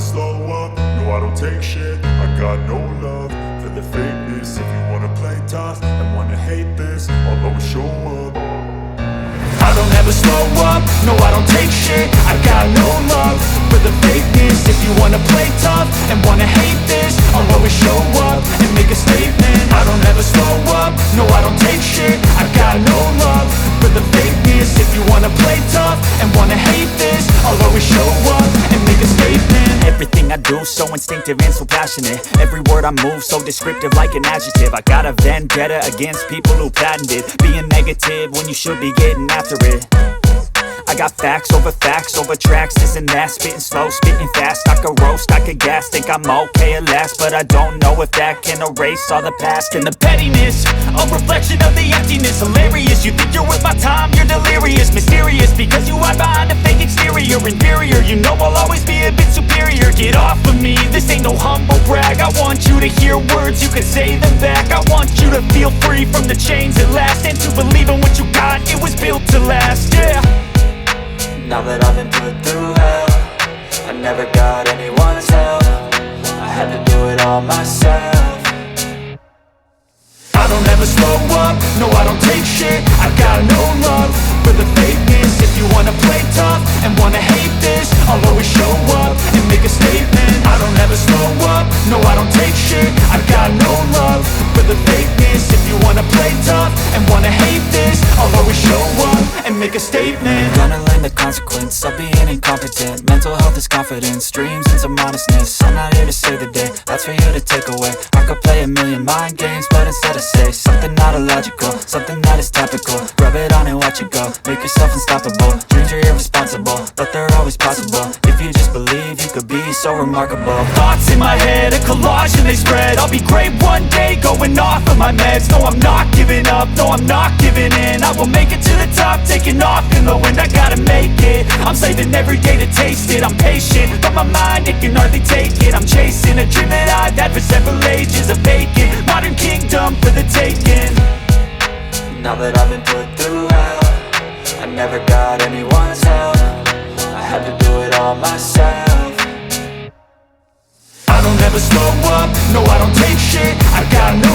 slow up, no I don't take shit. I got no love for the fakeness. If you wanna play tough and wanna hate this, I'll always show up. I don't ever slow up, no I don't take shit. I got no love for the fakeness. If you wanna play tough and wanna hate this, I'll always show up and make a statement. I don't ever slow up, no I don't take shit. I got no love for the fakeness. If you wanna play tough and wanna hate this, I'll always show up and make a statement. Everything I do so instinctive and so passionate. Every word I move so descriptive like an adjective. I got a vendetta against people who patented being negative when you should be getting after it. I got facts over tracks, this and that. Spitting slow, spitting fast. I could roast, I could gas. Think I'm okay at last, but I don't know if that can erase all the past. And the pettiness, a reflection of the emptiness. Hilarious, you think you're worth my time, you're delirious. Mysterious, because you hide behind a fake exterior. Inferior, you know I'll always be a bit superior. Get off of me, this ain't no humble brag. I want you to hear words, you can say them back. I want you to feel free from the chains at last, and to believe in what you got, it was built to last, yeah. Now that I've been put through hell, I never got anyone's help. I had to do it all myself. I don't ever slow up, no I don't take shit. I got no love for the fakeness. If you wanna play tough and wanna hate this, I'll always show up and make a statement. I don't ever slow up, no I don't take shit. I got no love for the fakeness. If you wanna play tough and wanna hate this, I'll always show up and make a statement. Gonna learn the consequence of being incompetent. Mental health is confidence, dreams and some honestness. I'm not here to save the day, that's for you to take away. I could play a million mind games, but instead I say something not illogical, something that is topical. Rub it on and watch it go, make yourself unstoppable. Dreams are irresponsible, but they're always possible. If you just believe, you could be so remarkable. Thoughts in my head, a collage and they spread. I'll be great one day, going off of my meds. No, I'm not giving up, no, I'm not giving in. I will make it to the top, taking off in the wind. I gotta make it, I'm saving every day to taste it. I'm patient, but my mind, it can hardly take it. I'm chasing a dream that I've had for several ages. A vacant, modern kingdom for the taking. Now that I've been put through hell, I never got anyone's help. I had to do it all myself. I don't ever slow up, no I don't take shit. I got no